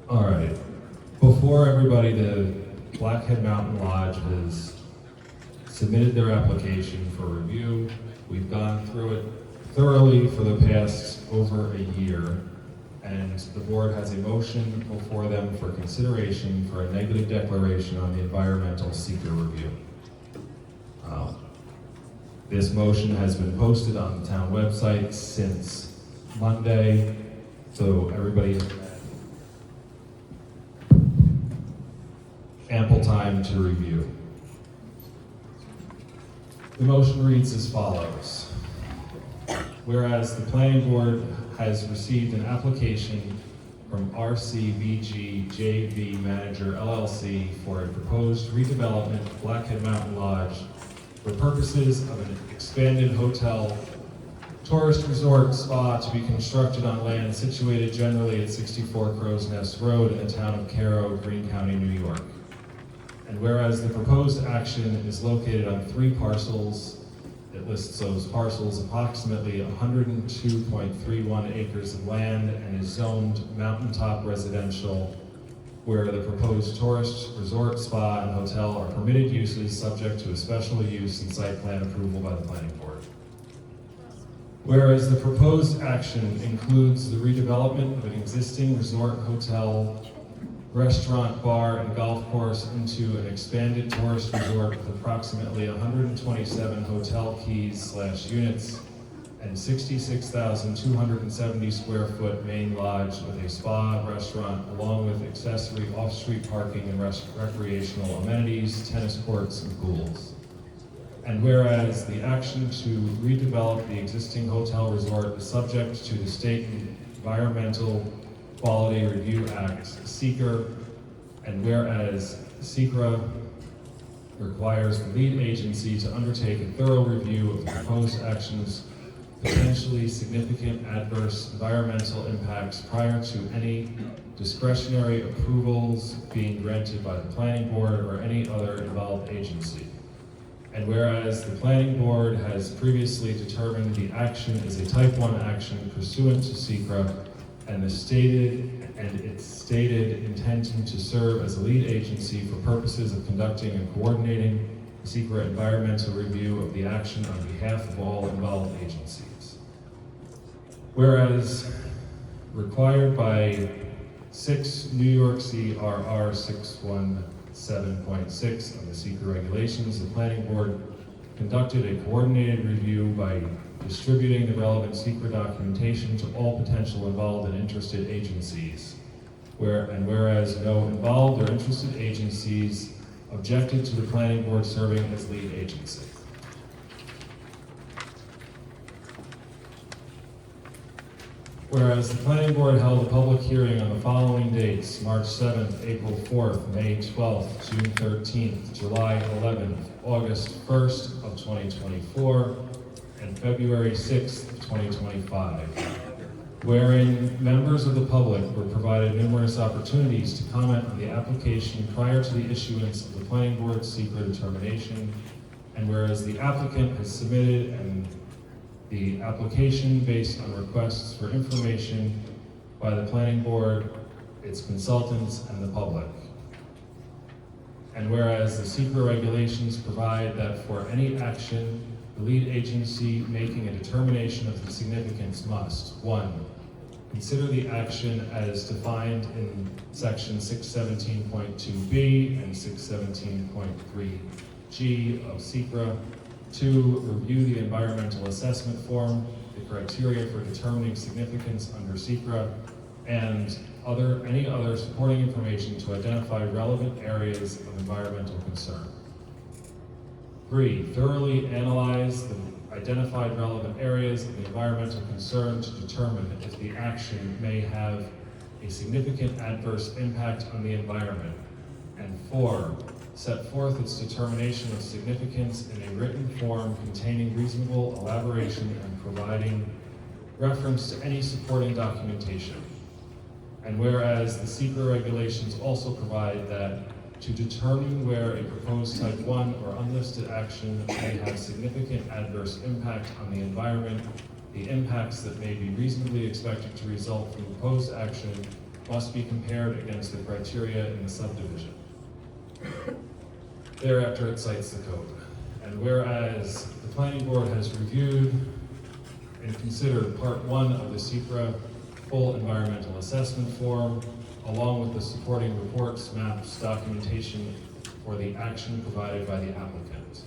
All right. Before everybody, the Blackhead Mountain Lodge has submitted their application for review. We've gone through it thoroughly for the past over a year, and the board has a motion before them for consideration for a negative declaration on the environmental seeker review. This motion has been posted on the town website since Monday, so everybody has had ample time to review. The motion reads as follows. Whereas the planning board has received an application from RCVG JV Manager LLC for a proposed redevelopment of Blackhead Mountain Lodge for purposes of an expanded hotel, tourist resort, spa to be constructed on land situated generally at 64 Crow's Nest Road in the town of Cairo, Greene County, New York. And whereas the proposed action is located on 3 parcels, it lists those parcels approximately 102.31 acres of land and is zoned mountaintop residential, where the proposed tourist resort, spa, and hotel are permitted uses subject to a special use and site plan approval by the planning board. Whereas the proposed action includes the redevelopment of an existing resort, hotel, restaurant, bar, and golf course into an expanded tourist resort with approximately 127 hotel keys/units and 66,270 square foot main lodge with a spa, restaurant, along with accessory off-street parking and recreational amenities, tennis courts, and pools. And whereas the action to redevelop the existing hotel resort is subject to the State Environmental Quality Review Act, SEQR, and whereas SEQR requires the lead agency to undertake a thorough review of the proposed action's potentially significant adverse environmental impacts prior to any discretionary approvals being granted by the planning board or any other involved agency. And whereas the planning board has previously determined the action is a type 1 action pursuant to SEQR and its stated intention to serve as a lead agency for purposes of conducting and coordinating the SEQR environmental review of the action on behalf of all involved agencies. Whereas required by 6 New York CRR 617.6 of the SEQR regulations, the planning board conducted a coordinated review by distributing the relevant SEQR documentation to all potential involved and interested agencies. Whereas no involved or interested agencies objected to the planning board serving as lead agency. Whereas the planning board held a public hearing on the following dates: March 7th, April 4th, May 12th, June 13th, July 11th, August 1st of 2024, and February 6th, 2025, wherein members of the public were provided numerous opportunities to comment on the application prior to the issuance of the planning board's SEQR determination, and whereas the applicant has submitted the application based on requests for information by the planning board, its consultants, and the public. And whereas the SEQR regulations provide that for any action, the lead agency making a determination of the significance must: 1, consider the action as defined in section 617.2b and 617.3g of SEQR. 2, review the environmental assessment form, the criteria for determining significance under SEQR, and any other supporting information to identify relevant areas of environmental concern. 3, thoroughly analyze the identified relevant areas of environmental concern to determine if the action may have a significant adverse impact on the environment. And 4, set forth its determination of significance in a written form containing reasonable elaboration and providing reference to any supporting documentation. And whereas the SEQR regulations also provide that to determine where a proposed type 1 or unlisted action may have significant adverse impact on the environment, the impacts that may be reasonably expected to result from proposed action must be compared against the criteria in the subdivision. Thereafter, it cites the code. And whereas the planning board has reviewed and considered part 1 of the SECRA full environmental assessment form, along with the supporting reports, maps, documentation for the action provided by the applicant.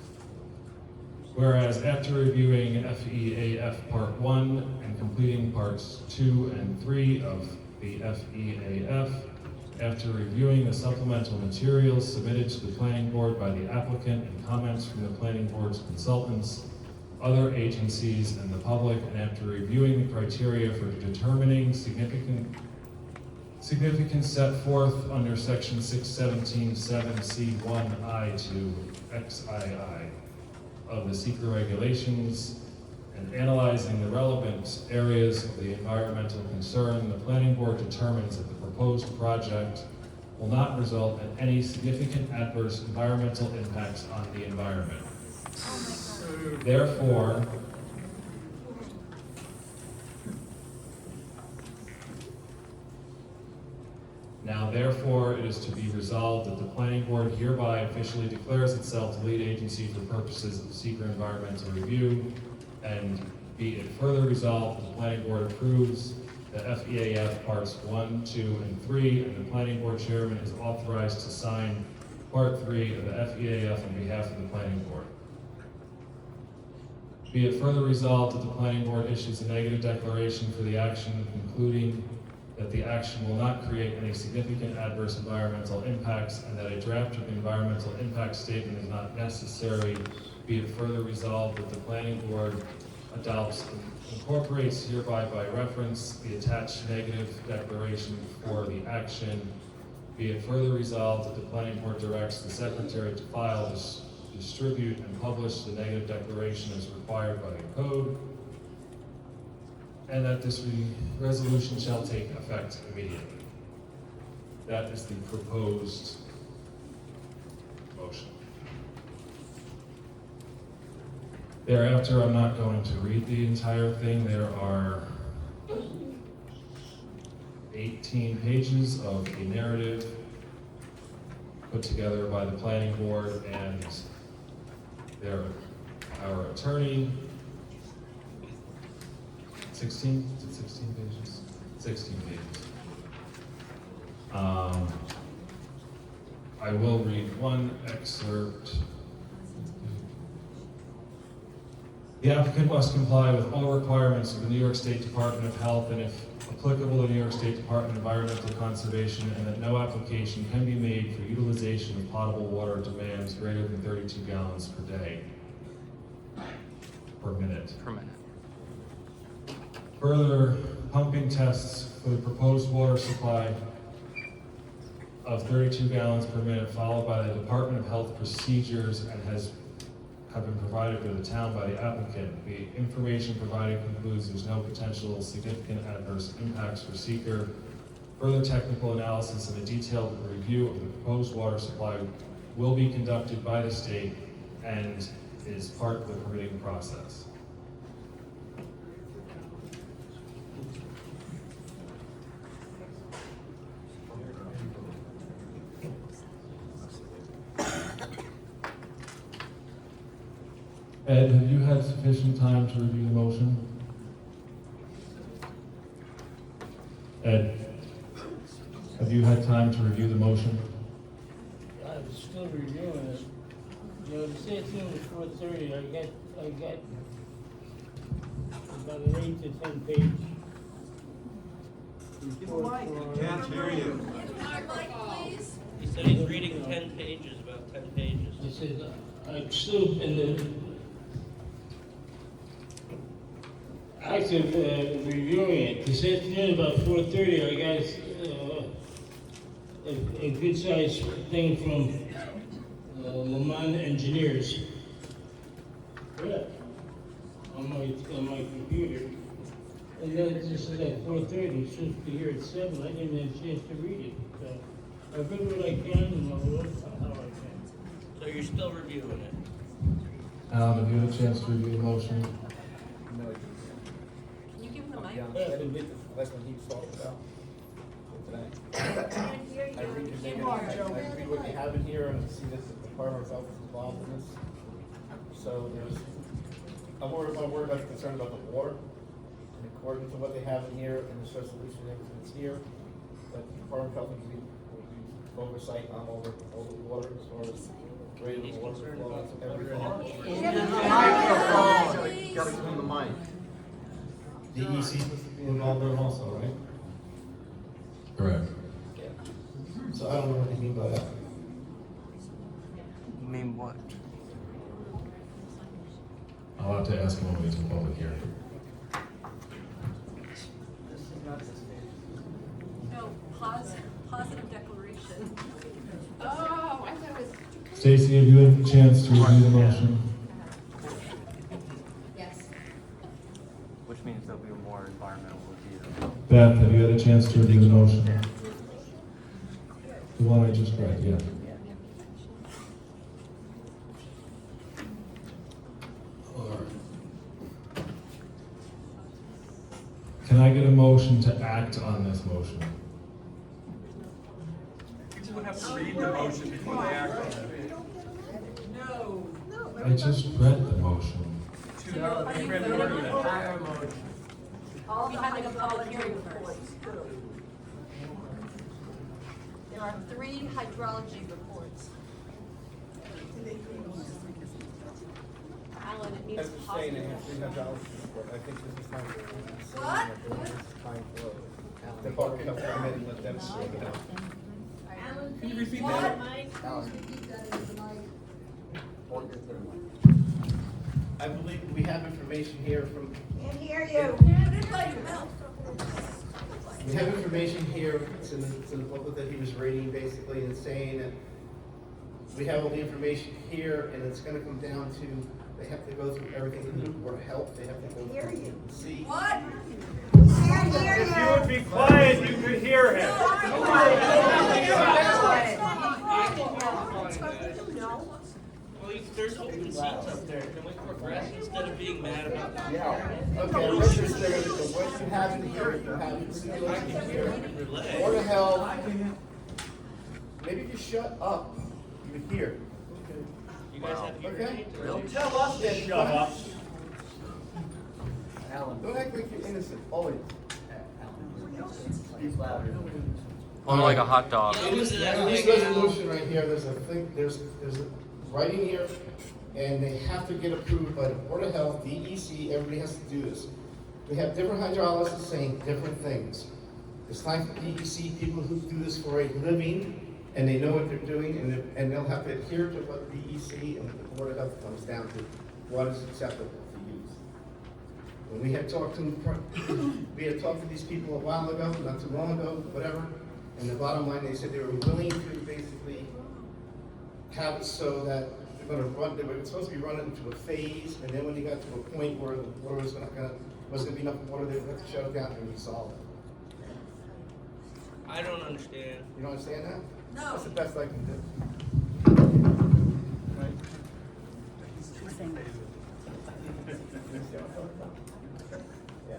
Whereas after reviewing FEAF Part 1 and completing Parts 2 and 3 of the FEAF, after reviewing the supplemental materials submitted to the planning board by the applicant and comments from the planning board's consultants, other agencies, and the public, and after reviewing the criteria for determining significance set forth under Section 617(7)(c)(1)(i) to XII of the SECRA regulations, and analyzing the relevant areas of the environmental concern, the planning board determines that the proposed project will not result in any significant adverse environmental impacts on the environment. Therefore, it is to be resolved that the planning board hereby officially declares itself the lead agency for purposes of SECRA environmental review, and be it further resolved that the planning board approves the FEAF parts 1, 2, and 3, and the planning board chairman is authorized to sign part 3 of the FEAF on behalf of the planning board. Be it further resolved that the planning board issues a negative declaration for the action, concluding that the action will not create any significant adverse environmental impacts, and that a draft of the environmental impact statement is not necessary. Be it further resolved that the planning board adopts and incorporates hereby by reference the attached negative declaration for the action. Be it further resolved that the planning board directs the secretary to file, distribute, and publish the negative declaration as required by the code, and that this resolution shall take effect immediately. That is the proposed motion. Thereafter, I'm not going to read the entire thing. There are 18 pages of a narrative put together by the planning board and our attorney. 16? Is it 16 pages? 16 pages. I will read one excerpt. The applicant must comply with all requirements of the New York State Department of Health, and if applicable, the New York State Department of Environmental Conservation, and that no application can be made for utilization of potable water demands greater than 32 gallons per day, per minute. Further, pumping tests for the proposed water supply of 32 gallons per minute, followed by the Department of Health procedures, and have been provided to the town by the applicant. The information provided concludes there's no potential significant adverse impacts for seeker. Further technical analysis and a detailed review of the proposed water supply will be conducted by the state and is part of the permitting process. Ed, have you had sufficient time to review the motion? Ed, have you had time to review the motion? I'm still reviewing it. You know, the state thing was 4:30. I got about an 8 to 10 page report. Can't hear you. He said he's reading 10 pages, about 10 pages. He said, I'm still in the active reviewing it. This afternoon about 4:30, I got a good sized thing from Lamont Engineers. Yeah. On my computer. And then it just says at 4:30, it's supposed to be here at 7. I didn't have a chance to read it. So I read what I can and I'll look how I can. So you're still reviewing it? Alan, have you had a chance to review the motion? Can you give him the mic? Yeah, That's what he was talking about. I read what they have in here and see that the Department of Health is involved in this. So I'm concerned about the water. And according to what they have in here and the resolution and everything that's here, that the Department of Health will be oversight on all the water as far as grading the water flow and everything. Gotta come to mind. DEC involved in also, right? Correct. Yeah. So I don't know what you mean by that. You mean what? I'll have to ask him when we get to the public hearing. No, positive declaration. Oh, I thought it was. Stacy, have you had a chance to review the motion? Yes. Which means there'll be more environmental review. Beth, have you had a chance to review the motion? The one I just read, yeah. Can I get a motion to act on this motion? People would have to read the motion before they act on it. No. I just read the motion. Are you voting on it? All having a public hearing first. There are 3 hydrology reports. Alan, it needs That's just saying it positive. has $300 report. I think this is time for. What? This is time for the Department of Health to come in and let them sort it out. Can you repeat What? that? I believe we have information here from, Can't hear you. we have information here, it's in the booklet that he was reading basically and saying that we have all the information here and it's gonna come down to, they have to go through everything in the Board of Health, they have to go Hear you. through, see. What? Can't hear you. If you would be quiet, you could hear him. Well, there's open seats up there. Can we progress instead of being mad about that? Okay, let's just say that what you have in here, you have the simulation here. Relay. Board of Health, maybe if you shut up, you would hear. You guys have Okay. hearing aids? Don't tell us to shut up. Don't act like you're innocent, always. Only like a hot dog. Yeah. In this resolution right here, there's a thing, there's a writing here, and they have to get approved by the Board of Health, DEC, everybody has to do this. We have different hydrologists saying different things. It's time for DEC, people who do this for a living, and they know what they're doing, and they'll have to adhere to what DEC and what the Board of Health comes down to, what is acceptable for use. When we had talked to these people a while ago, not too long ago, whatever, and the bottom line, they said they were willing to basically have it so that they were supposed to be running into a phase, and then when they got to a point where the water wasn't gonna be enough water, they would have to shut it down and resolve it. I don't understand. You don't understand that? No. That's the best I can do. Yeah.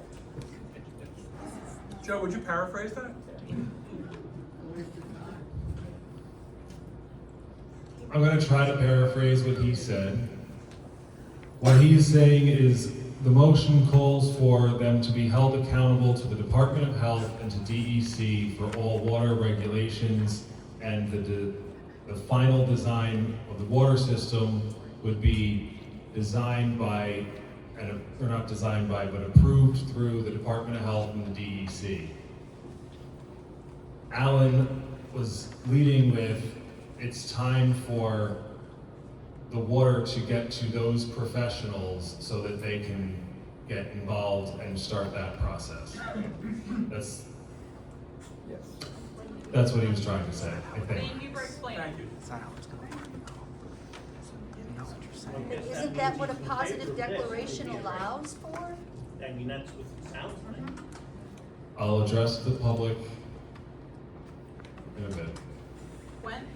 Joe, would you paraphrase that? I'm going to try to paraphrase what he said. What he's saying is the motion calls for them to be held accountable to the Department of Health and to DEC for all water regulations, and the final design of the water system would be designed by, or not designed by, but approved through the Department of Health and the DEC. Alan was leading with, it's time for the water to get to those professionals so that they can get involved and start that process. That's what he was trying to say, I think. Thank you for explaining. Thank you. That's not how it's going to work. You know what you're saying. Isn't that what a positive declaration allows for? I mean, that's what it sounds like. I'll address the public in a bit, When?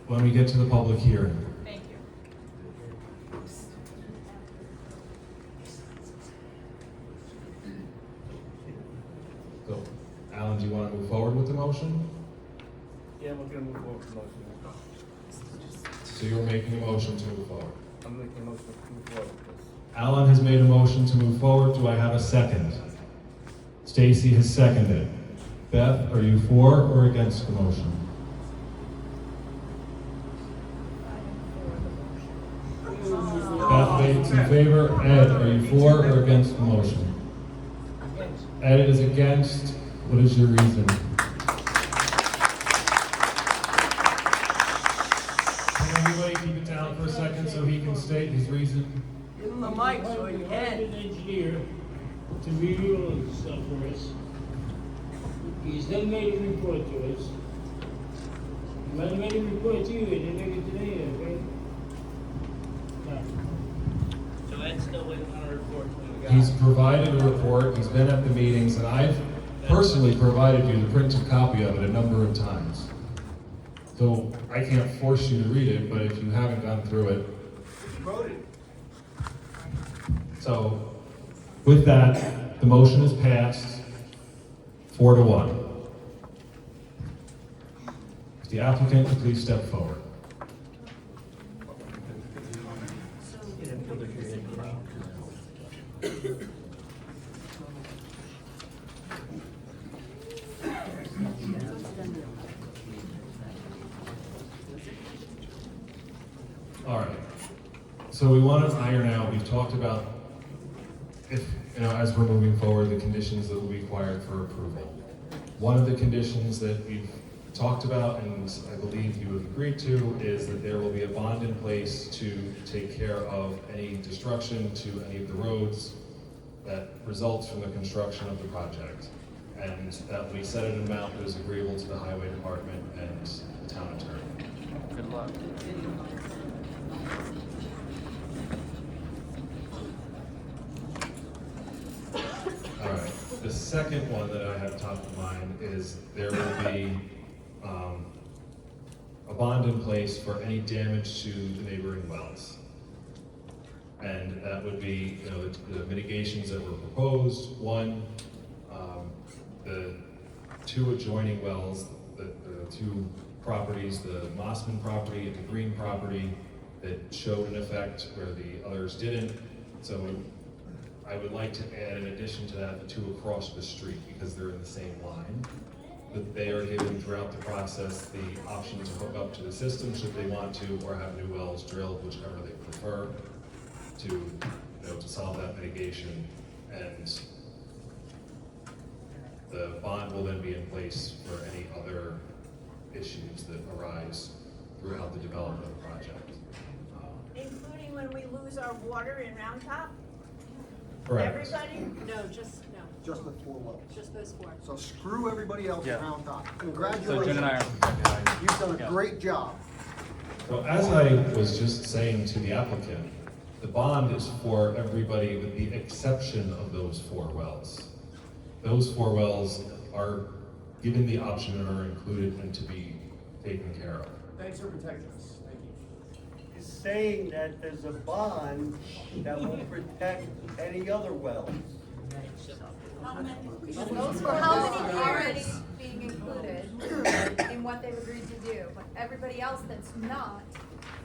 when we get to the public hearing. Thank you. So, Alan, Alan, do you want to move forward with the motion? Yeah, we're gonna move forward with the motion. So you're making a motion to move forward. I'm making a motion to move forward with this. Alan has made a motion to move forward. Do I have a second? Stacy has seconded. Beth, are you for or against the motion? Beth votes in favor. Ed, are you for or against the motion? Against. Ed is against. What is your reason? Can everybody keep it down for a second so he can state his reason? Give him the mic so he We hired can. an engineer to review all this stuff for us. He's then made a report to us. He might have made a report to you, he didn't make it today, okay? No. So Ed's still waiting on a report when we got He's it. provided a report, he's been at the meetings, and I've personally provided you the printed copy of it a number of times. So I can't force you to read it, but if you haven't gone through it. Voted. So with that, the motion is passed 4-1. If the applicant could please step forward. All right. So we want to iron out, we've talked about, if, as we're moving forward, the conditions that will be required for approval. One of the conditions that we've talked about, and I believe you have agreed to, is that there will be a bond in place to take care of any destruction to any of the roads that results from the construction of the project. And that we set an amount that is agreeable to the highway department and the town attorney. Good luck. All right, the second one that I have top of mind is there will be a bond in place for any damage to the neighboring wells. And that would be, the mitigations that were proposed. One, the two adjoining wells, the two properties, the Mossman property and the Green property, that showed an effect where the others didn't. So I would like to add, in addition to that, the two across the street, because they're in the same line. That they are given throughout the process the option to hook up to the system should they want to, or have new wells drilled, whichever they prefer, to solve that mitigation. And the bond will then be in place for any other issues that arise throughout the development of the project. Including when we lose our water in Round Top? Correct. Everybody? No, just the 4 wells. those 4. So screw everybody else Yeah. around top. So Congratulations. Jen and I are. You've done a Yeah. great job. So as I was just saying to the applicant, the bond is for everybody with the exception of those 4 wells. Those 4 wells are given the option and are included and to be taken care of. Thanks for protecting us, thank you. Is saying that there's a bond that will protect any other wells. Those were how many already being included in what they've agreed to do, but everybody else that's not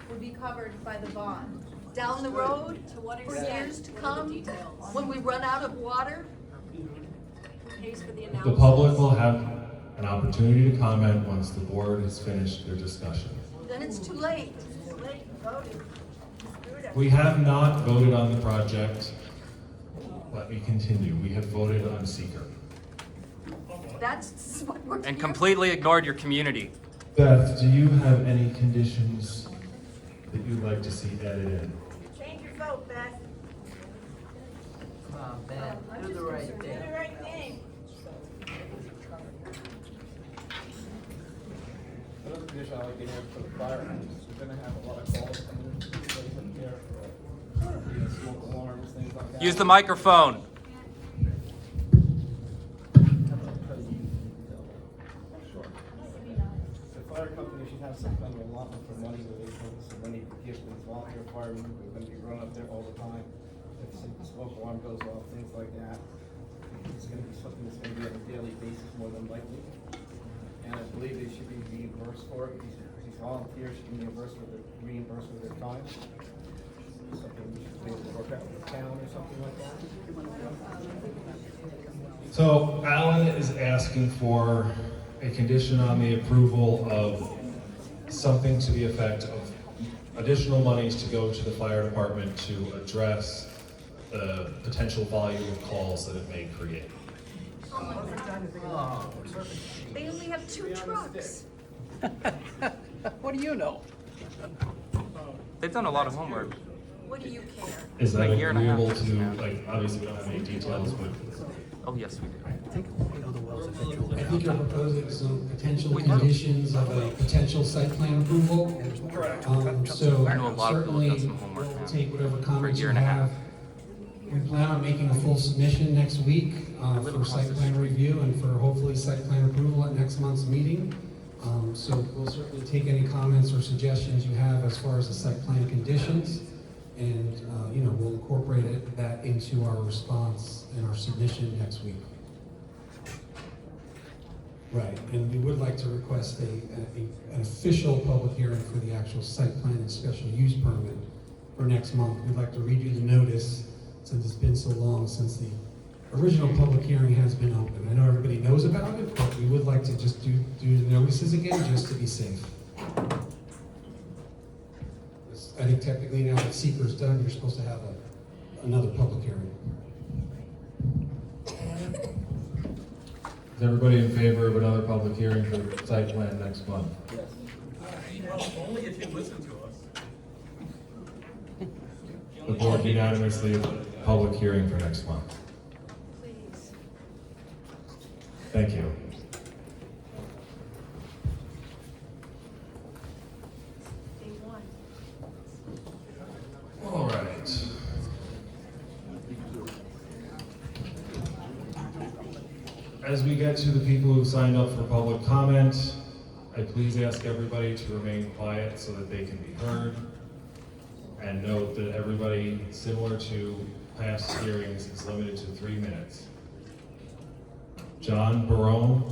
would be covered by the bond. Down the road, To what for extent? years to What are the come, details? when we run out of water, Who pays for the The analysis? public will have an opportunity to comment once the board has finished their discussion. then it's too late. Late voted. Screwed up. We have not voted on the project. Let me continue. We have voted on seeker. That's what we're. And completely ignored your community. Beth, do you have any conditions that you'd like to see added in? Change your vote, Beth. Come on, Ben, do the right Do the right thing. Another condition I like to have for the fire hydrants, we're gonna have a lot of calls coming in, places in there for, smoke alarms, things like that. Use the microphone. Sure. The fire company should have some kind of allotment for money where they put some money to give to volunteer firemen, who are gonna be running up there all the time. If some smoke alarm goes off, things like that. It's gonna be something that's gonna be on a daily basis more than likely. And I believe they should be reimbursed for it. These volunteers should be reimbursed for their time. Something we should be able to work out with the town or something like that. So Alan is asking for a condition on the approval of something to the effect of additional monies to go to the fire department to address the potential volume of calls that it may create. They only have 2 trucks. What do you know? They've done a lot of homework. What do you care? Is that Like a year and a half. agreeable to, like, obviously we don't have any details, but Oh, yes, we do. I think you're proposing some potential conditions of a potential site plan approval. So I know a lot of people have certainly done some homework we'll now. take whatever For a comments year you and a half. have. We plan on making a full submission next week for site plan review and for hopefully site plan approval at next month's meeting. So we'll certainly take any comments or suggestions you have as far as the site plan conditions. And, we'll incorporate that into our response and our submission next week. Right, and we would like to request an official public hearing for the actual site plan and special use permit for next month. We'd like to redo the notice since it's been so long since the original public hearing has been open. I know everybody knows about it, but we would like to just do the notices again just to be safe. I think technically now that seeker's done, you're supposed to have another public hearing. is everybody in favor of another public hearing for the site plan next month? Yes. Only if you listen to us. The board unanimously, public hearing for next month. Please. Thank you. Day 1. All right. As we get to the people who signed up for public comment, I please ask everybody to remain quiet so that they can be heard. And note that everybody, similar to past hearings, is limited to 3 minutes. John Barone.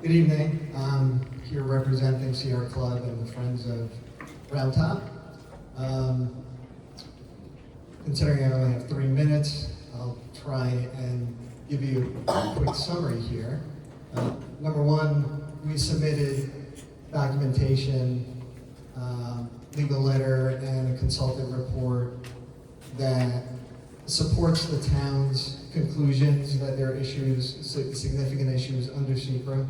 Good evening. I'm here representing Sierra Club and the Friends of Round Top. Considering I only have 3 minutes, I'll try and give you a quick summary here. Number one, we submitted documentation, legal letter, and a consultant report that supports the town's conclusions that there are issues, significant issues under SECRA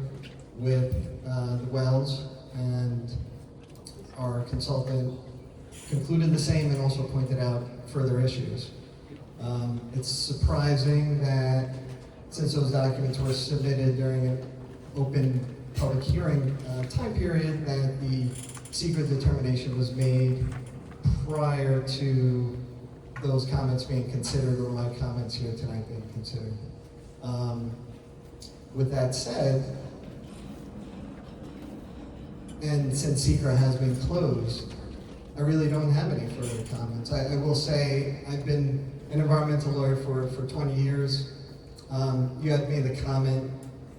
with the wells, and our consultant concluded the same and also pointed out further issues. It's surprising that since those documents were submitted during an open public hearing time period, that the secret determination was made prior to those comments being considered or my comments here tonight being considered. With that said, and since SECRA has been closed, I really don't have any further comments. I will say I've been an environmental lawyer for 20 years. You had made the comment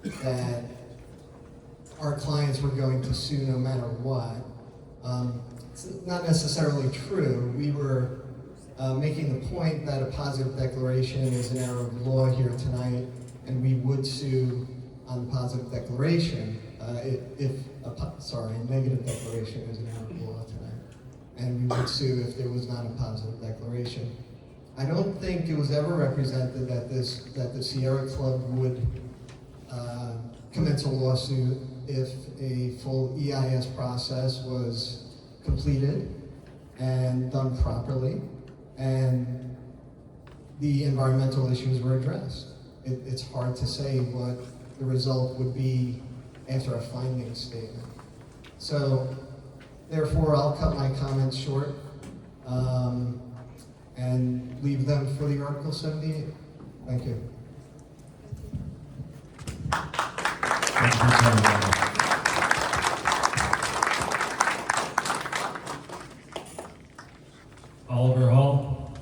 that our clients were going to sue no matter what. It's not necessarily true. We were making the point that a positive declaration is an error of law here tonight, and we would sue on the positive declaration if a negative declaration is an error of law tonight, and we would sue if there was not a positive declaration. I don't think it was ever represented that the Sierra Club would commence a lawsuit if a full EIS process was completed and done properly, and the environmental issues were addressed. It's hard to say what the result would be after a finding statement. So, therefore, I'll cut my comments short and leave them for the Article 78. Thank you. Thank you everyone. Oliver Hall.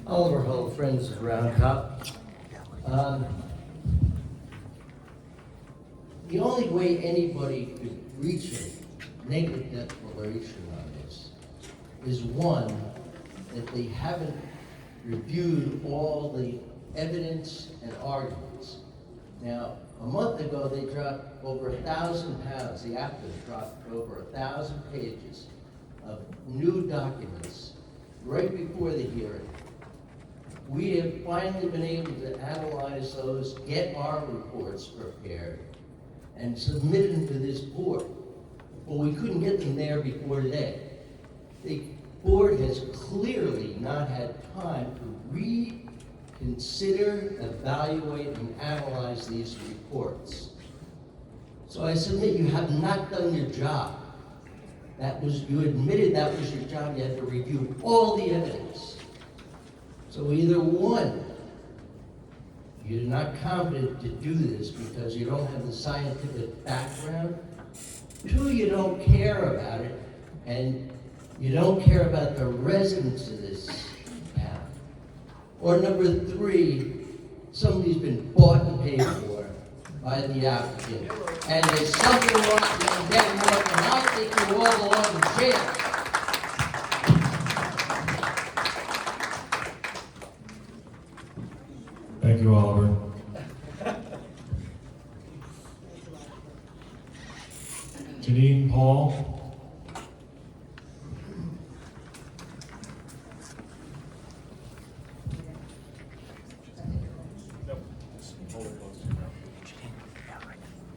Oliver Hull, Friends of Round Top. The only way anybody could reach a negative declaration on this is one, that they haven't reviewed all the evidence and arguments. Now, a month ago, they dropped over 1,000 pounds, the applicant dropped over 1,000 pages of new documents right before the hearing. We have finally been able to analyze those, get our reports prepared, and submit them to this board. But we couldn't get them there before today. The board has clearly not had time to read, consider, evaluate, and analyze these reports. So I submit you have not done your job. You admitted that was your job. You had to review all the evidence. So either one, you're not competent to do this because you don't have the scientific background. Two, you don't care about it, and you don't care about the residents of this town. Or number three, somebody's been bought and paid for by the applicant, and there's something wrong with them, and I think you all belong in jail. Thank you, Oliver. Janine Paul.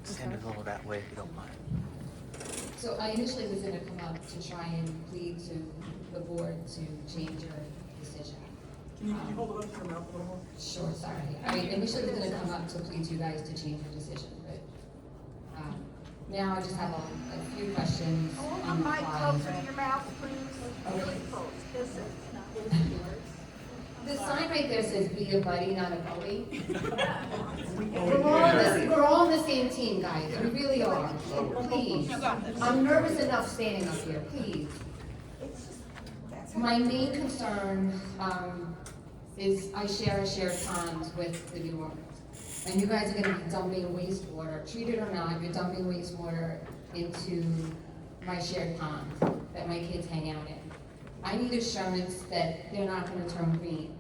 Stand a little that way if you don't mind. So I initially was gonna come up to try and plead to the board to change your decision. Can you hold it up to your mouth a little more? Sure, sorry. I initially was gonna come up to plead to you guys to change your decision, but, now I just have a few questions I want on the my mic fly. closer to your mouth, please. Really close. This is not yours. The sign right there says be a buddy, not a bully. We're all on the same team, guys, we really are. So please, I'm nervous enough standing up here, please. My main concern, is I share a shared pond with the new owners. And you guys are gonna be dumping wastewater, treated or not, you're dumping wastewater into my shared pond that my kids hang out in. I need assurance that they're not gonna turn green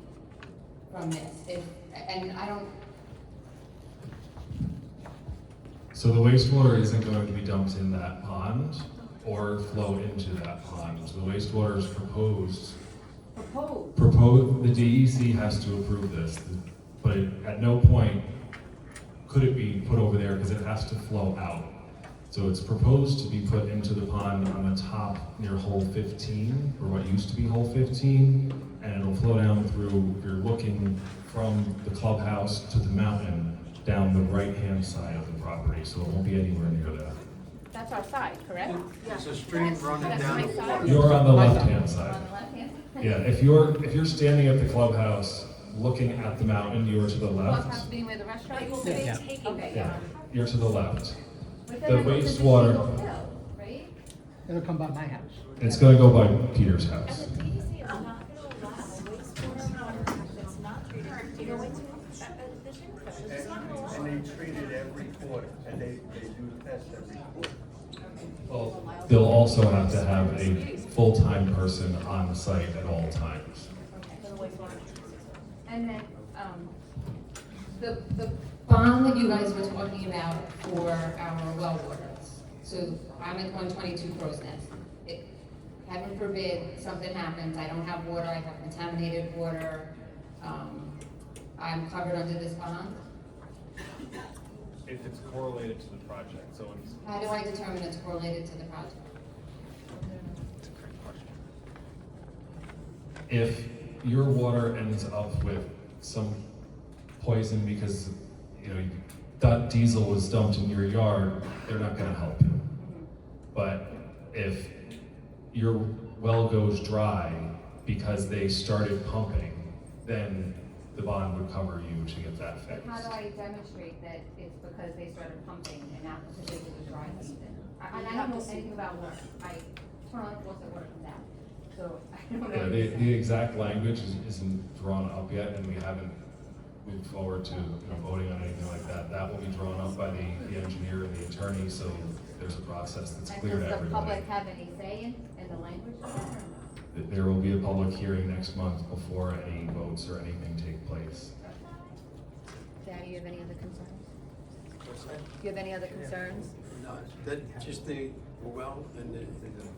from this. And I don't, So the wastewater isn't going to be dumped in that pond or flow into that pond. So the wastewater is proposed, the DEC has to approve this, but at no point could it be put over there because it has to flow out. So it's proposed to be put into the pond on the top near hole 15, or what used to be hole 15, and it'll flow down through, if you're looking from the clubhouse to the mountain, down the right-hand side of the property, so it won't be anywhere near that. That's our side, correct? There's a stream running That's down. my side. You're on the left-hand side. On the left hand? Yeah, if you're standing at the clubhouse, looking at the mountain, you're to the Clubhouse left. being where the restaurant is? Yeah. Okay, Yeah, you're to the left. But The then it goes into wastewater, Eagle Hill, right? It'll come by my house. it's gonna go by Peter's house. And the DEC is not gonna allow wastewater water that's not treated to go into the shipping. It's just not gonna allow it. And they treat it every quarter, and they do the test every quarter. Well, they'll also have to have a full-time person on site at all times. and then, the bond that you guys were talking about for our well waters. So I'm at 122 Crow's Nest. Heaven forbid something happens, I don't have water, I have contaminated water, I'm covered under this bond? If it's correlated to the project, so it's. How do I determine it's correlated to the project? If your water ends up with some poison because, that diesel was dumped in your yard, they're not gonna help you. But if your well goes dry because they started pumping, then the bond would cover you to get that fixed. How do I demonstrate that it's because they started pumping and not because it was a dry season? I don't know anything about water. I turn on faucet, water comes out. So I don't know. Yeah, the exact language isn't drawn up yet, and we haven't moved forward to voting on anything like that. That will be drawn up by the engineer and the attorney, so there's a process that's And clear to does the everybody. public have any say in the language of that or not? There will be a public hearing next month before any votes or anything take place. Danny, you have any other concerns? Do you have any other concerns? No, that, just the well and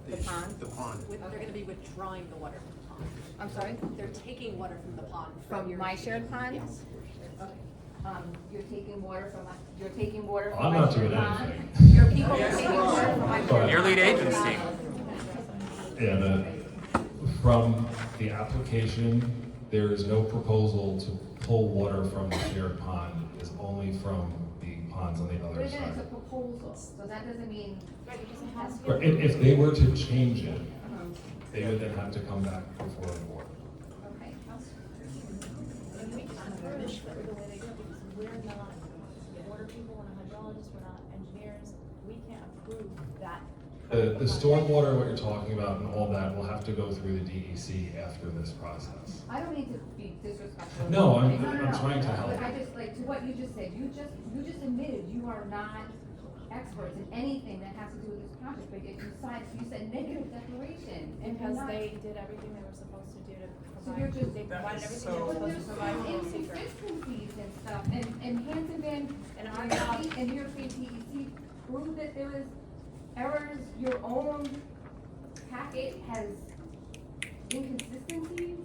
The pond? The pond. They're gonna be withdrawing the water from the pond. I'm sorry? They're taking water from the pond. From my shared pond? Yes. Okay. You're taking water from I'm my not shared doing pond? anything. Your people are taking water from my shared pond? Your lead agency. And from the application, there is no proposal to pull water from the shared pond. It's only from the ponds on the other But again, it's a side. proposal, so that doesn't mean. But if they were to change it, they would then have to come back before the board. Okay. And we can't furnish the way they do it because we're not water people, we're not hydrologists, we're not engineers. We can't approve that. The stormwater, what you're talking about and all that will have to go through the DEC after this process. I don't mean to be disrespectful. No, I'm No. trying to help. But I just, like, to what you just said, you just admitted you are not experts in anything that has to do with this project, but yet you said negative declaration. And Because you're not- they did everything they were supposed to do to So you're provide, just. they provided everything they But were there's supposed to provide for the secret. inconsistencies and stuff, and Hanson Van, And our job- and New York State DEC proved that there is errors, your own packet has inconsistencies.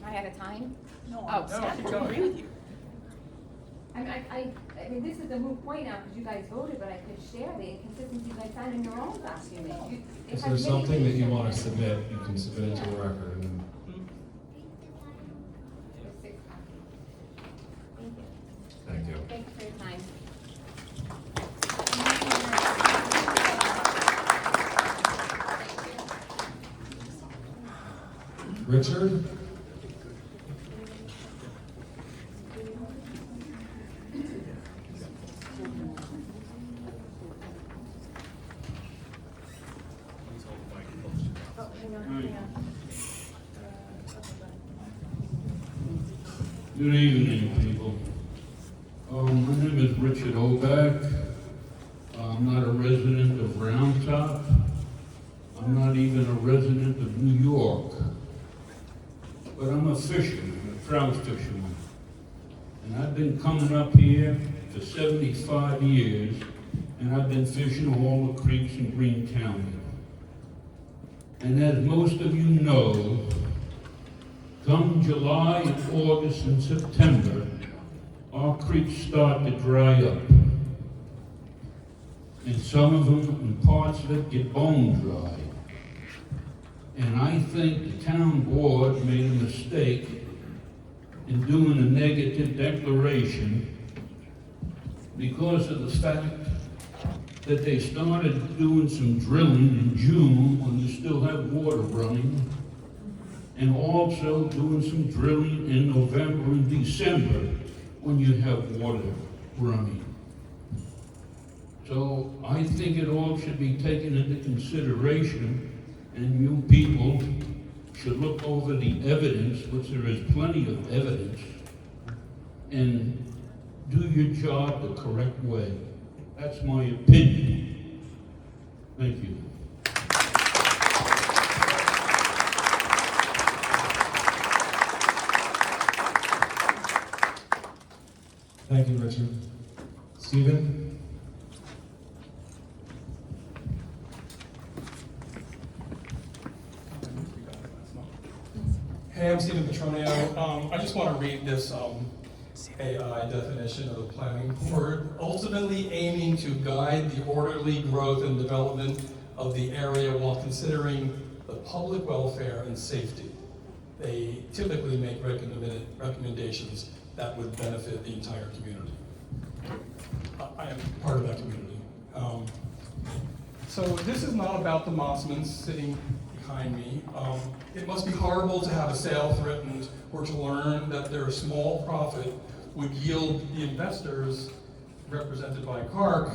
Am I out of time? No, Oh, staff would agree with you. I mean, this is a moot point now, because you guys voted, but I could share the inconsistencies I found in your own document. If there's something that you want to submit, you can submit it to the record. And There's 6 copies. Thank you. thank you. Thank you for your time. Richard? Oh, hang on. Good evening, people. My name is Richard Oback. I'm not a resident of Round Top. I'm not even a resident of New York. But I'm a fisherman, a trout fisherman. And I've been coming up here for 75 years, and I've been fishing all the creeks in Greene County. And as most of you know, come July, and August, and September, our creeks start to dry up. And some of them, and parts of it, get bone dry. And I think the town board made a mistake in doing a negative declaration because of the fact that they started doing some drilling in June when you still have water running, and also doing some drilling in November and December when you have water running. So I think it all should be taken into consideration, and you people should look over the evidence, which there is plenty of evidence, and do your job the correct way. That's my opinion. Thank you. Thank you, Richard. Stephen? Hey, I'm Stephen Petronio. I just want to read this AI definition of the planning board. Ultimately aiming to guide the orderly growth and development of the area while considering the public welfare and safety. They typically make recommendations that would benefit the entire community. I am part of that community. So this is not about the Mossmans sitting behind me. It must be horrible to have a sale threatened or to learn that their small profit would yield the investors, represented by CARC,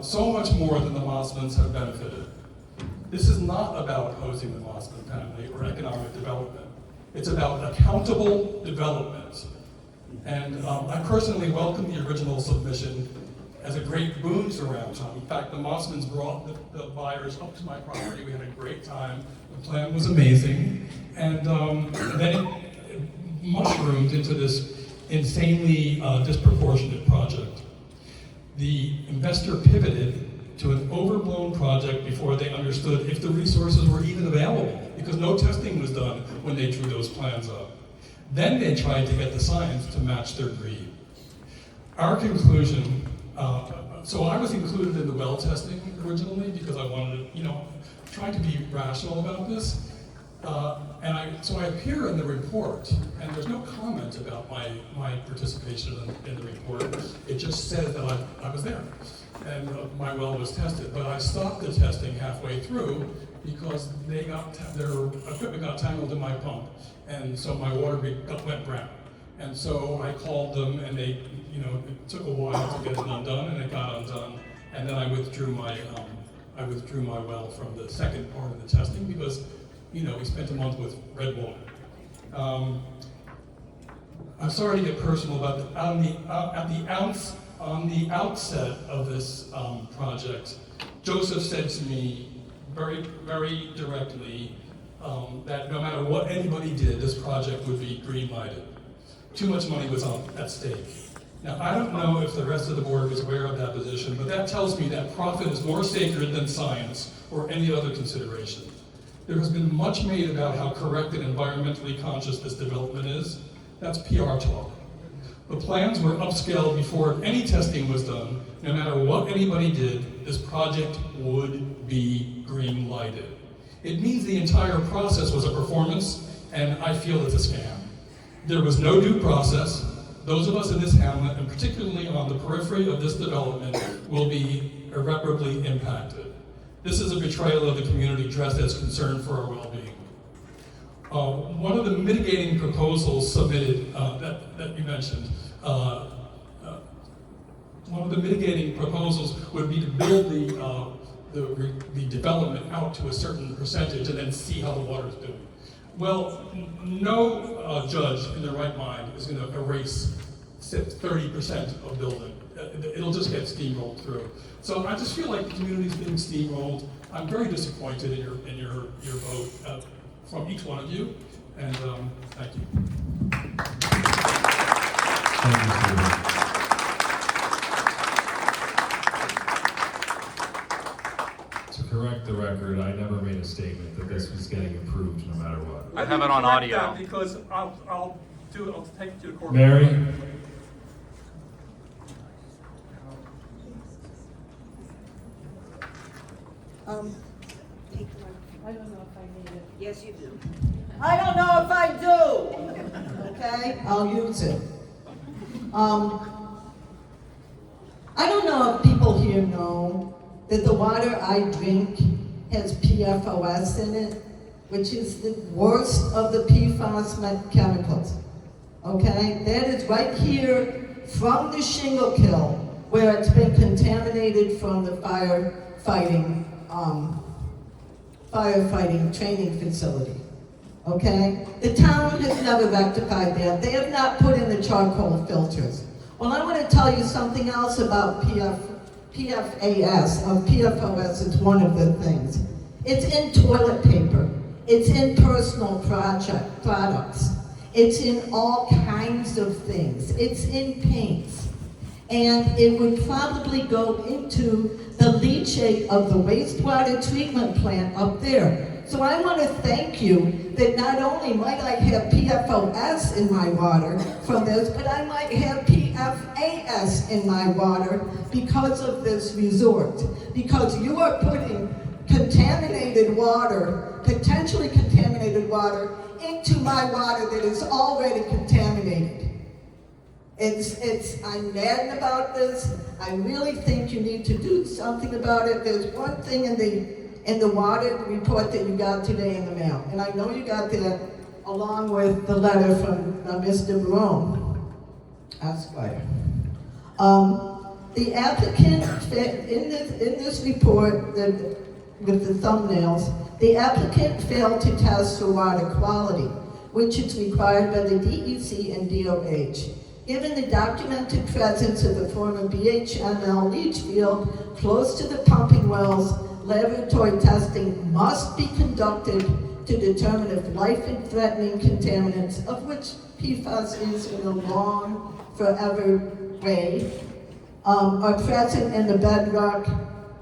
so much more than the Mossmans have benefited. This is not about opposing the Mossman family or economic development. It's about accountable development. And I personally welcome the original submission as a great boon to Roundtop. In fact, the Mossmans brought the buyers up to my property. We had a great time. The plan was amazing. And then it mushroomed into this insanely disproportionate project. The investor pivoted to an overblown project before they understood if the resources were even available, because no testing was done when they drew those plans up. Then they tried to get the science to match their greed. Our conclusion, so I was included in the well testing originally because I wanted to, trying to be rational about this. So I appear in the report, and there's no comment about my participation in the report. It just said that I was there, and my well was tested. But I stopped the testing halfway through because their equipment got tangled in my pump, and so my water went brown. And so I called them, and they, it took a while to get it undone, and it got undone. And then I withdrew my well from the second part of the testing because, we spent a month with red water. I'm sorry to get personal, but on the outset of this project, Joseph said to me very, very directly that no matter what anybody did, this project would be green-lighted. Too much money was at stake. Now, I don't know if the rest of the board was aware of that position, but that tells me that profit is more sacred than science or any other consideration. There has been much made about how correct and environmentally conscious this development is. That's PR talk. The plans were upscaled before any testing was done. No matter what anybody did, this project would be green lighted. It means the entire process was a performance, and I feel it's a scam. There was no due process. Those of us in this hamlet, and particularly on the periphery of this development, will be irreparably impacted. This is a betrayal of the community dressed as concern for our well-being. One of the mitigating proposals submitted that you mentioned, one of the mitigating proposals would be to build the development out to a certain percentage and then see how the water's doing. Well, no judge in their right mind is going to erase 30% of building. It'll just get steamrolled through. So I just feel like the community's being steamrolled. I'm very disappointed in your vote from each one of you, and thank you. Thank you, Stephen. To correct the record, I never made a statement that this was getting approved no matter what. I have it on audio. Because I'll take it to the court. Mary? I don't know if I need it. Yes, you do. I don't know if I do. Okay, I'll use it. I don't know if people here know that the water I drink has PFOS in it, which is the worst of the PFAS chemicals. Okay, that is right here from the shingle kill, where it's been contaminated from the firefighting training facility. Okay, the town has never rectified that. They have not put in the charcoal filters. Well, I want to tell you something else about PFAS, PFOS is one of the things. It's in toilet paper. It's in personal products. It's in all kinds of things. It's in paints. And it would probably go into the leachate of the wastewater treatment plant up there. So I want to thank you that not only might I have PFOS in my water from this, but I might have PFAS in my water because of this resort. Because you are putting contaminated water, potentially contaminated water, into my water that is already contaminated. I'm mad about this. I really think you need to do something about it. There's one thing in the water report that you got today in the mail, and I know you got that along with the letter from Mr. Barone, Esquire. The applicant, in this report with the thumbnails, the applicant failed to test for water quality, which is required by the DEC and DOH. Given the documented presence of the former BHML leach field close to the pumping wells, laboratory testing must be conducted to determine if life-threatening contaminants, of which PFAS is in a long, forever way, are present in the bedrock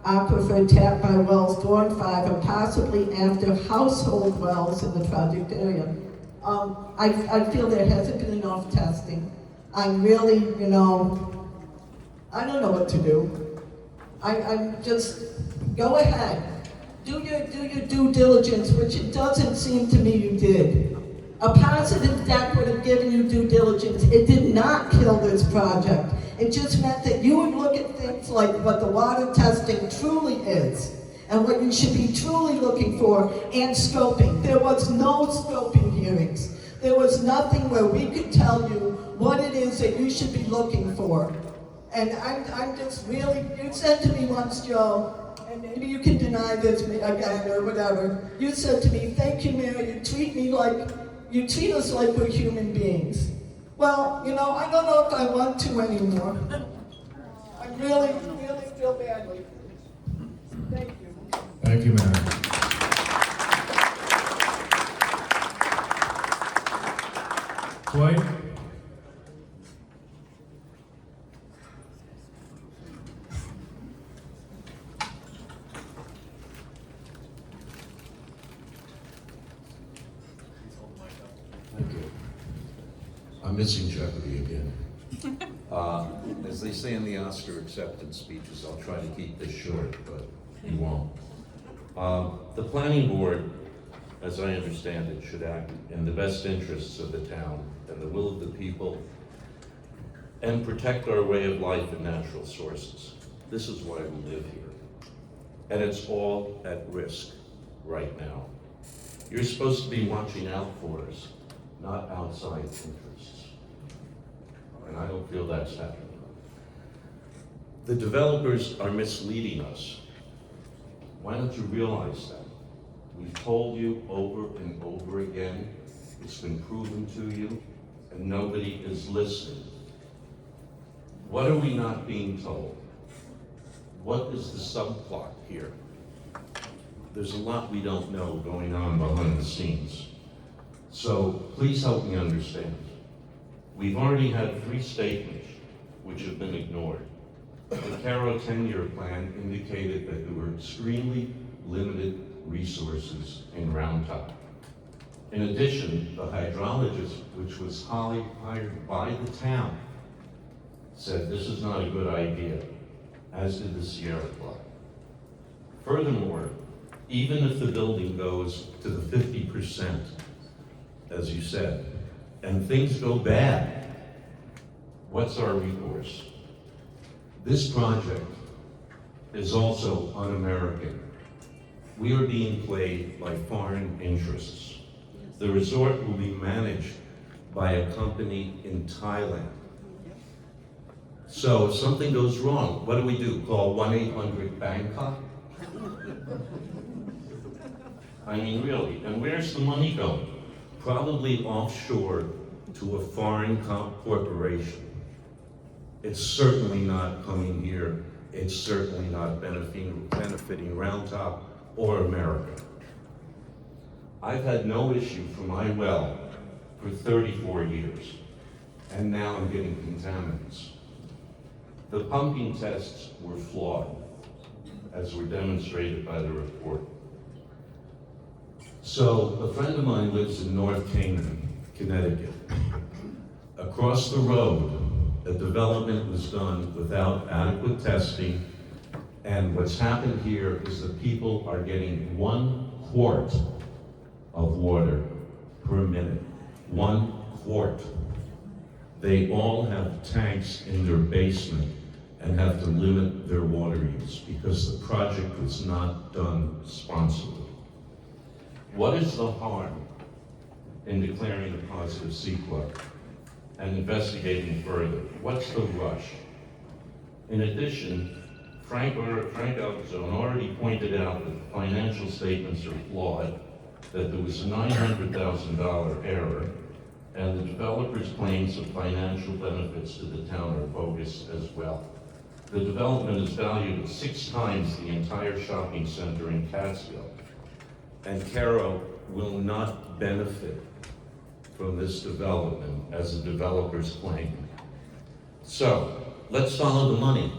aquifer tapped by wells 4 and 5, or possibly after household wells in the project area. I feel there hasn't been enough testing. I'm really, I don't know what to do. I'm just, go ahead. Do your due diligence, which it doesn't seem to me you did. A positive deck would have given you due diligence. It did not kill this project. It just meant that you would look at things like what the water testing truly is and what you should be truly looking for, and scoping. There was no scoping hearings. There was nothing where we could tell you what it is that you should be looking for. And I'm just really, you said to me once, Joe, and maybe you can deny this again or whatever, you said to me, thank you, Mayor, you treat us like we're human beings. Well, I don't know if I want to anymore. I really, really feel badly. Thank you. Thank you, Mayor. Dwight? Thank you. I'm missing Jeopardy again. As they say in the Oscar acceptance speeches, I'll try to keep this short, but you won't. The planning board, as I understand it, should act in the best interests of the town and the will of the people and protect our way of life and natural sources. This is why we live here. And it's all at risk right now. You're supposed to be watching out for us, not outside interests. And I don't feel that's happening. The developers are misleading us. Why don't you realize that? We've told you over and over again, it's been proven to you, and nobody is listening. What are we not being told? What is the subplot here? There's a lot we don't know going on behind the scenes. So please help me understand. We've already had 3 statements which have been ignored. The Cairo 10-year plan indicated that there were extremely limited resources in Round Top. In addition, the hydrologist, which was hired by the town, said this is not a good idea, as did the Sierra Club. Furthermore, even if the building goes to the 50%, as you said, and things go bad, what's our recourse? This project is also un-American. We are being played by foreign interests. The resort will be managed by a company in Thailand. So if something goes wrong, what do? Call 1-800-BANGKOK? I mean, really, and where's the money going? Probably offshore to a foreign corporation. It's certainly not coming here. It's certainly not benefiting Round Top or America. I've had no issue for my well for 34 years, and now I'm getting contaminants. The pumping tests were flawed, as were demonstrated by the report. So a friend of mine lives in North Canaan, Connecticut. Across the road, a development was done without adequate testing, and what's happened here is that people are getting 1 quart of water per minute. 1 quart. they all have tanks in their basement and have to limit their water use because the project was not done responsibly. What is the harm in declaring a positive CEQA and investigating further? What's the rush? In addition, Frank Alcazone already pointed out that the financial statements are flawed, that there was a $900,000 error, and the developer's claims of financial benefits to the town are bogus as well. The development is valued at 6 times the entire shopping center in Catskills, and Cairo will not benefit from this development as the developers claim. So, let's follow the money.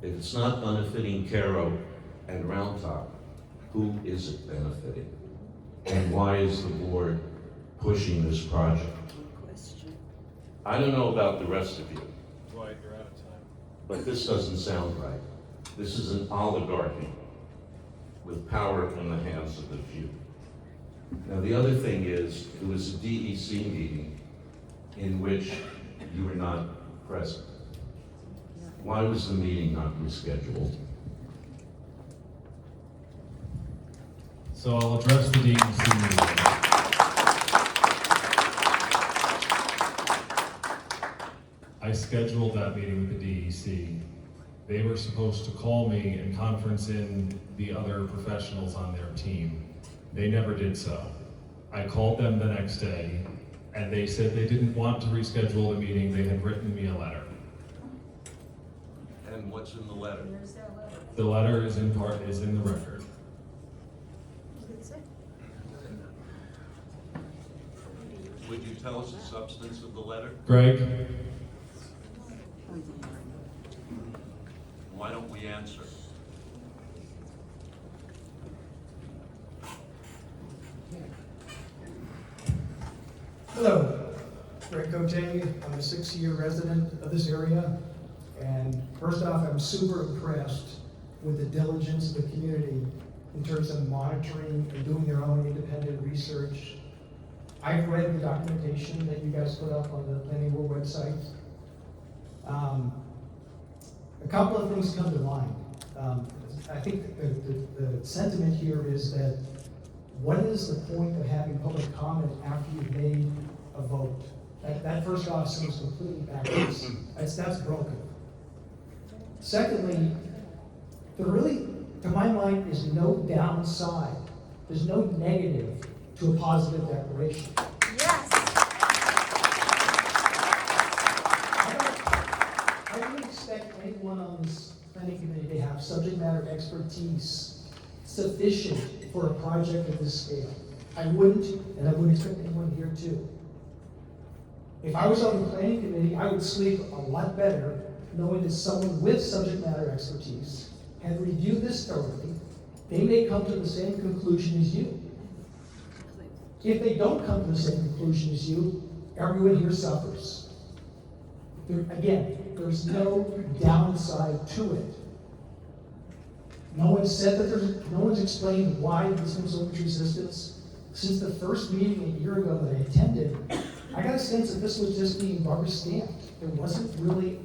If it's not benefiting Cairo and Round Top, who is it benefiting? And why is the board pushing this project? I don't know about the rest of you. Dwight, you're out of time. But this doesn't sound right. This is an oligarchy with power in the hands of the few. Now, the other thing is, there was a DEC meeting in which you were not present. Why was the meeting not rescheduled? So I'll address the DEC meeting. I scheduled that meeting with the DEC. They were supposed to call me and conference in the other professionals on their team. They never did so. I called them the next day, and they said they didn't want to reschedule the meeting. They had written me a letter. And what's in the letter? The letter is in the record. Would you tell us the substance of the letter? Greg? Why don't we answer? Hello, Greg Cote. I'm a 6-year resident of this area. And first off, I'm super impressed with the diligence of the community in terms of monitoring and doing their own independent research. I've read the documentation that you guys put up on the Planning Board website. A couple of things come to mind. I think the sentiment here is that what is the point of having public comment after you've made a vote? That first off seems completely backwards. That's broken. Secondly, there really, to my mind, is no downside. There's no negative to a positive declaration. Yes. I don't expect anyone on this planning committee to have subject matter expertise sufficient for a project of this scale. I wouldn't, and I wouldn't expect anyone here to. If I was on the planning committee, I would sleep a lot better knowing that someone with subject matter expertise had reviewed this thoroughly. They may come to the same conclusion as you. If they don't come to the same conclusion as you, everyone here suffers. There's no downside to it. No one said that no one's explained why this was so much resistance. Since the first meeting a year ago that I attended, I got a sense that this was just being rubber stamped. There wasn't really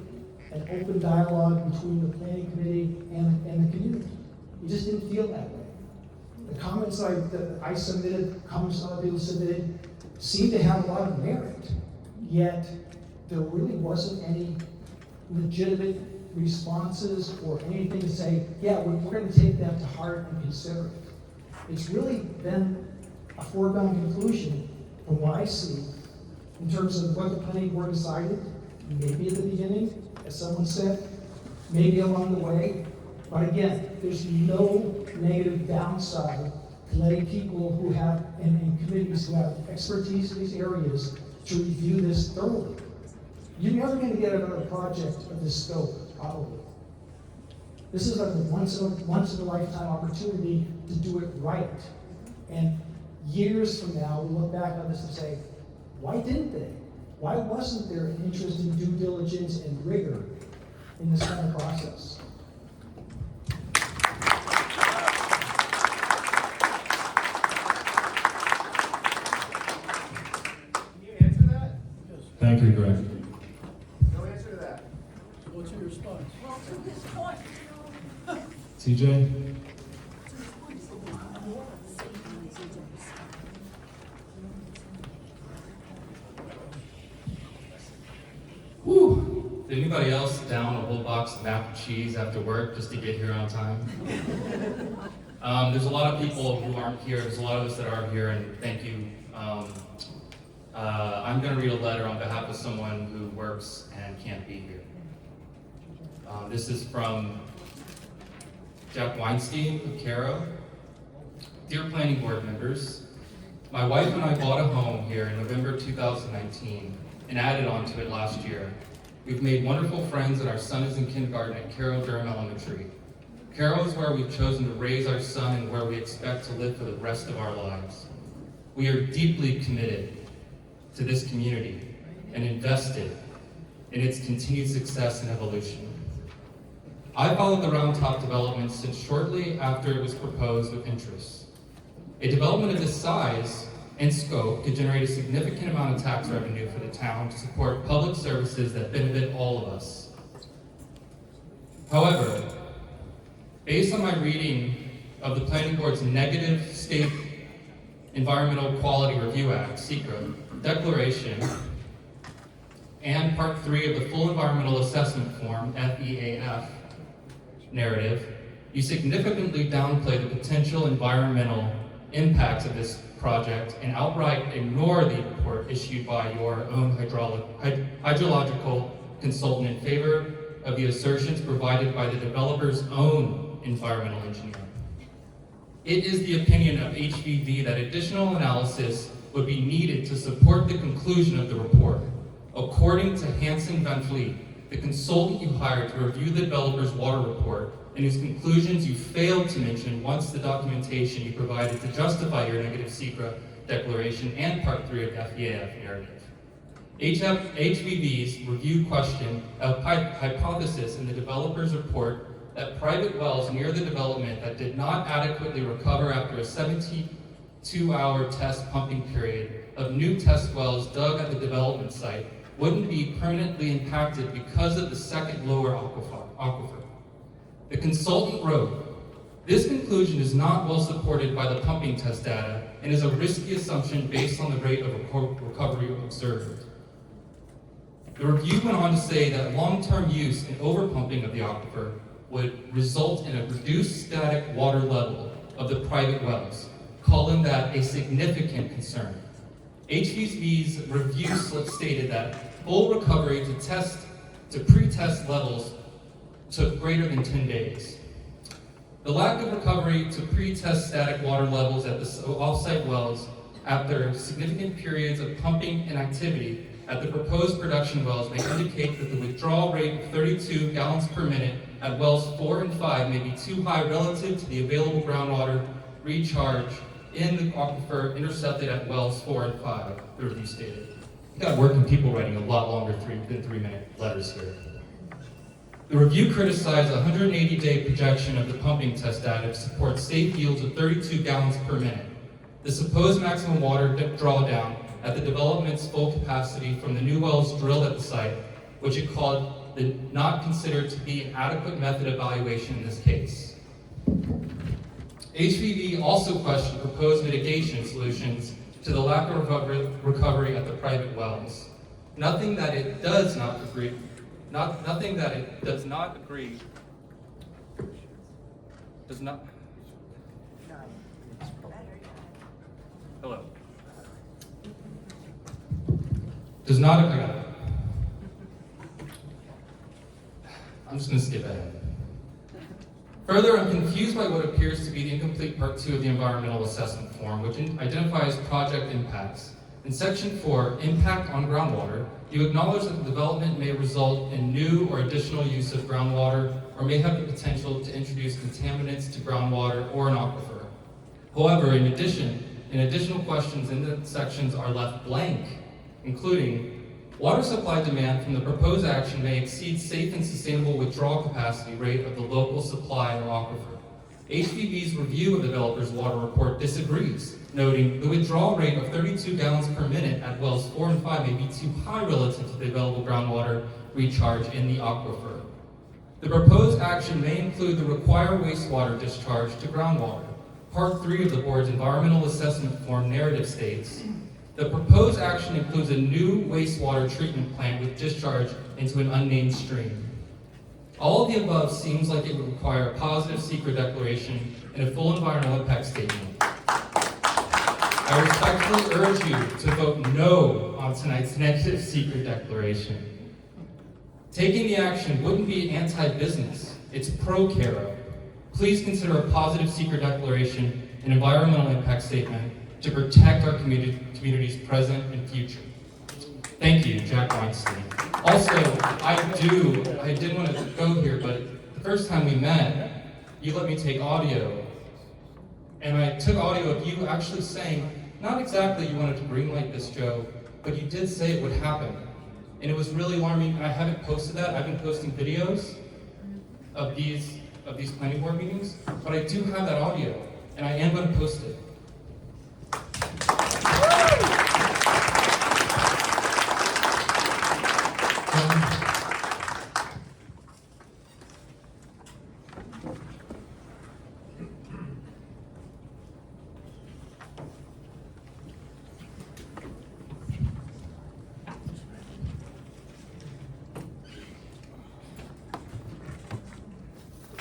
an open dialogue between the planning committee and the community. It just didn't feel that way. The comments that I submitted, comments other people submitted, seemed to have a lot of merit, yet there really wasn't any legitimate responses or anything to say, yeah, we're going to take that to heart and consider it. It's really been a foregone conclusion from what I see in terms of what the planning board decided, maybe at the beginning, as someone said, maybe along the way. But again, there's no negative downside to letting people who have, and committees who have expertise in these areas to review this thoroughly. You're never going to get another project of this scope, probably. This is a once in a lifetime opportunity to do it right. And years from now, we'll look back on this and say, why didn't they? Why wasn't there an interest in due diligence and rigor in this kind of process? Can you answer that? TJ? Whew. Did anybody else down a whole box of mac and cheese after work just to get here on time? There's a lot of people who aren't here. There's a lot of us that are here, and thank you. I'm going to read a letter on behalf of someone who works and can't be here. This is from Jack Weinstein of Cairo. Dear Planning Board members, my wife and I bought a home here in November 2019 and added on to it last year. We've made wonderful friends, and our son is in kindergarten at Cairo Durham Elementary. Cairo is where we've chosen to raise our son and where we expect to live for the rest of our lives. We are deeply committed to this community and invested in its continued success and evolution. I followed the Round Top development since shortly after it was proposed with interest. A development of this size and scope could generate a significant amount of tax revenue for the town to support public services that benefit all of us. However, based on my reading of the Planning Board's negative State Environmental Quality Review Act, SECRA, declaration, and Part 3 of the Full Environmental Assessment Form, FEAF, narrative, you significantly downplay the potential environmental impacts of this project and outright ignore the report issued by your own hydrological consultant in favor of the assertions provided by the developer's own environmental engineer. It is the opinion of HVV that additional analysis would be needed to support the conclusion of the report. According to Hansen Van Vliet, the consultant you hired to review the developer's water report, and whose conclusions you failed to mention once the documentation you provided to justify your negative SECRA declaration and Part 3 of FEAF narrative. HVV's review question a hypothesis in the developer's report that private wells near the development that did not adequately recover after a 72-hour test pumping period of new test wells dug at the development site wouldn't be permanently impacted because of the second lower aquifer. The consultant wrote, "This conclusion is not well supported by the pumping test data and is a risky assumption based on the rate of recovery observed." The review went on to say that long-term use and overpumping of the aquifer would result in a reduced static water level of the private wells, calling that a significant concern. HVV's review slip stated that full recovery to pre-test levels took greater than 10 days. The lack of recovery to pre-test static water levels at the off-site wells after significant periods of pumping and activity at the proposed production wells may indicate that the withdrawal rate of 32 gallons per minute at wells 4 and 5 may be too high relative to the available groundwater recharge in the aquifer intercepted at wells 4 and 5, the review stated. You got working people writing a lot longer than 3-minute letters here. The review criticized a 180-day projection of the pumping test data to support safe yields of 32 gallons per minute. The supposed maximum water drawdown at the development's full capacity from the new wells drilled at the site, which it called the not considered to be an adequate method evaluation in this case. HVV also questioned proposed mitigation solutions to the lack of recovery at the private wells. Nothing that it does not agree I'm just going to skip ahead. Further, I'm confused by what appears to be the incomplete Part 2 of the Environmental Assessment Form, which identifies project impacts. In Section 4, Impact on Groundwater, you acknowledge that the development may result in new or additional use of groundwater or may have the potential to introduce contaminants to groundwater or an aquifer. However, in additional questions in the sections are left blank, including water supply demand from the proposed action may exceed safe and sustainable withdrawal capacity rate of the local supply or aquifer. HVV's review of the developer's water report disagrees, noting the withdrawal rate of 32 gallons per minute at wells 4 and 5 may be too high relative to the available groundwater recharge in the aquifer. The proposed action may include the required wastewater discharge to groundwater. Part 3 of the board's environmental assessment form narrative states, the proposed action includes a new wastewater treatment plant with discharge into an unnamed stream. All of the above seems like it would require a positive secret declaration and a full environmental impact statement. I respectfully urge you to vote no on tonight's negative secret declaration. Taking the action wouldn't be anti-business, it's pro-Cairo. Please consider a positive secret declaration and environmental impact statement to protect our community's present and future. Thank you, Jack Weinstein. Also, I did want to go here, but the first time we met, you let me take audio. And I took audio of you actually saying, not exactly you wanted to greenlight this, Joe, but you did say it would happen. And it was really alarming. I haven't posted that. I've been posting videos of these planning board meetings, but I do have that audio, and I am going to post it.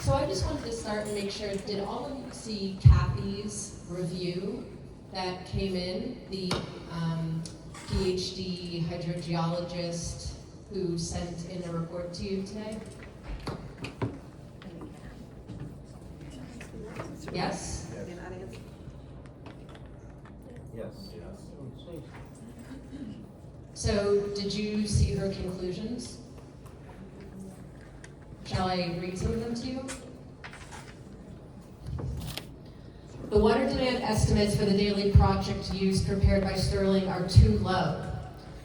So I just wanted to start and make sure, did all of you see Kathy's review that came in, the PhD hydrogeologist who sent in a report to you today? Yes? Yes. So did you see her conclusions? Shall I read some of them to you? The water demand estimates for the daily project use prepared by Sterling are too low.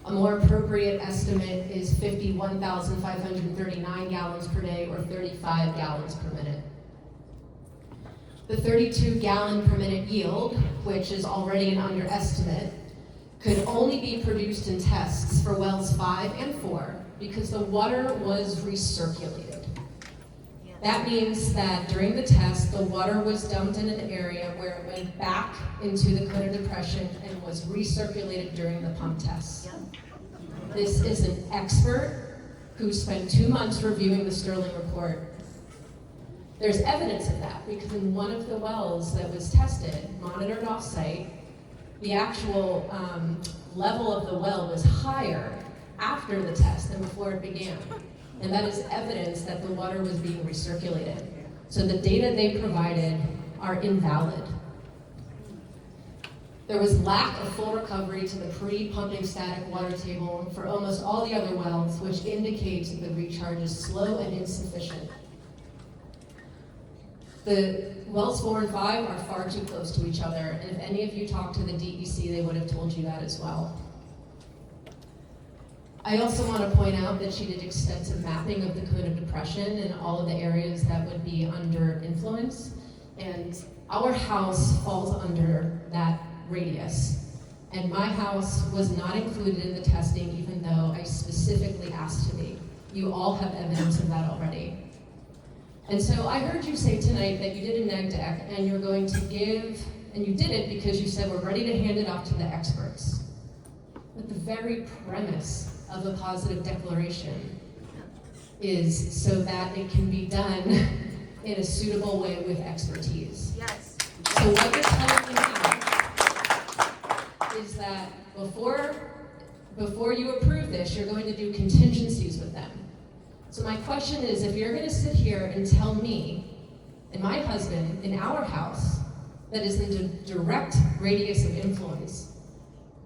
A more appropriate estimate is 51,539 gallons per day or 35 gallons per minute. The 32 gallon per minute yield, which is already an underestimate, could only be produced in tests for wells 5 and 4 because the water was recirculated. That means that during the test, the water was dumped in an area where it went back into the Cone Depression and was recirculated during the pump test. This is an expert who spent 2 months reviewing the Sterling report. There's evidence of that because in one of the wells that was tested, monitored off-site, the actual level of the well was higher after the test than before it began. And that is evidence that the water was being recirculated. So the data they provided are invalid. There was lack of full recovery to the pre-pumping static water table for almost all the other wells, which indicates that the recharge is slow and insufficient. The wells 4 and 5 are far too close to each other, and if any of you talked to the DEC, they would have told you that as well. I also want to point out that she did extensive mapping of the Cone of Depression and all of the areas that would be under influence, and our house falls under that radius. And my house was not included in the testing even though I specifically asked to be. You all have evidence of that already. And so I heard you say tonight that you did a neg deck and you're going to give, and you did it because you said we're ready to hand it off to the experts. But the very premise of a positive declaration is so that it can be done in a suitable way with expertise. Yes. So what you're telling me is that before you approve this, you're going to do contingencies with them. So my question is, if you're going to sit here and tell me and my husband in our house that is in the direct radius of influence,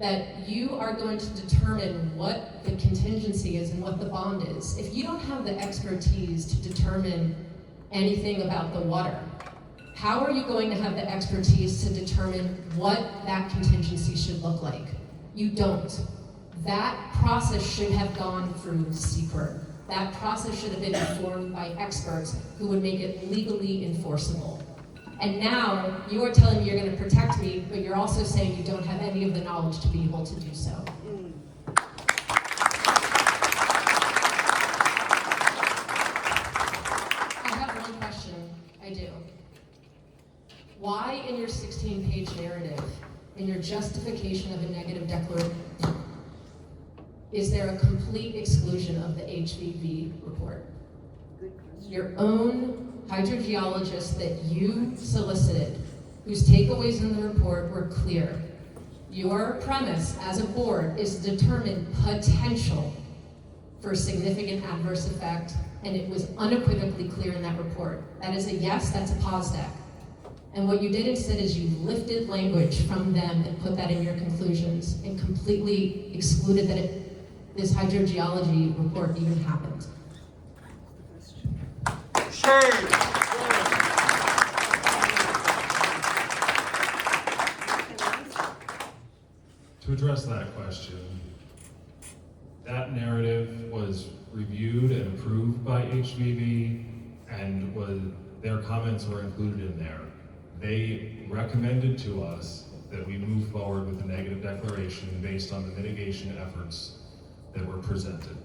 that you are going to determine what the contingency is and what the bond is. If you don't have the expertise to determine anything about the water, how are you going to have the expertise to determine what that contingency should look like? You don't. That process should have gone through secret. That process should have been informed by experts who would make it legally enforceable. And now you are telling me you're going to protect me, but you're also saying you don't have any of the knowledge to be able to do so. Why in your 16-page narrative, in your justification of a negative declaration, is there a complete exclusion of the HVV report? Your own hydrogeologist that you solicited, whose takeaways in the report were clear. Your premise as a board is to determine potential for significant adverse effect, and it was unequivocally clear in that report. That is a yes, that's a pause deck. And what you did instead is you lifted language from them and put that in your conclusions and completely excluded that this hydrogeology report even happened. To address that question, that narrative was reviewed and approved by HVB, and their comments were included in there. They recommended to us that we move forward with a negative declaration based on the mitigation efforts that were presented.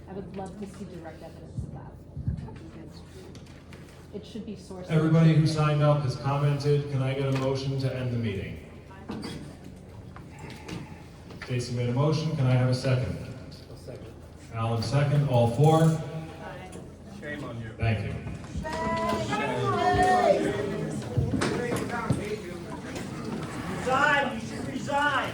I would love to see direct evidence of that. It should be sourced. Everybody who signed up has commented. Can I get a motion to end the meeting? Stacy made a motion. Can I have a second? A second. Alan second. All four? Shame on you. Thank you. Resign, you should resign.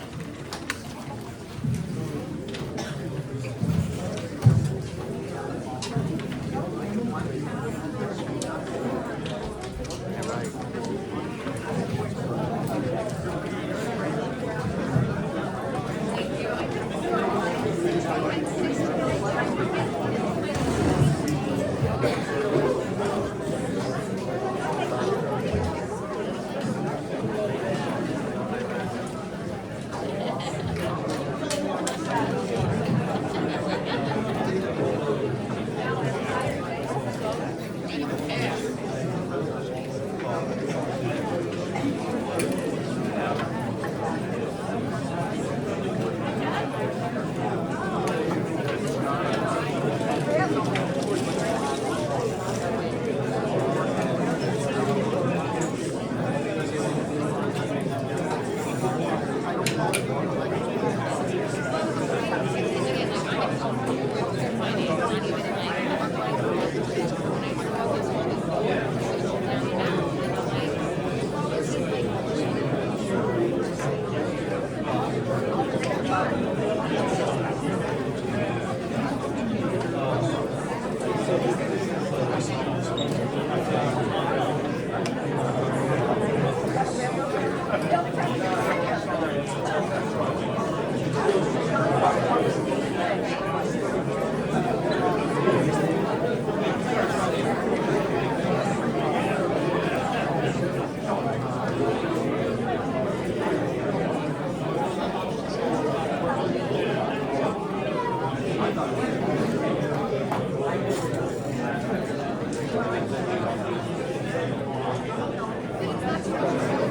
Thank you.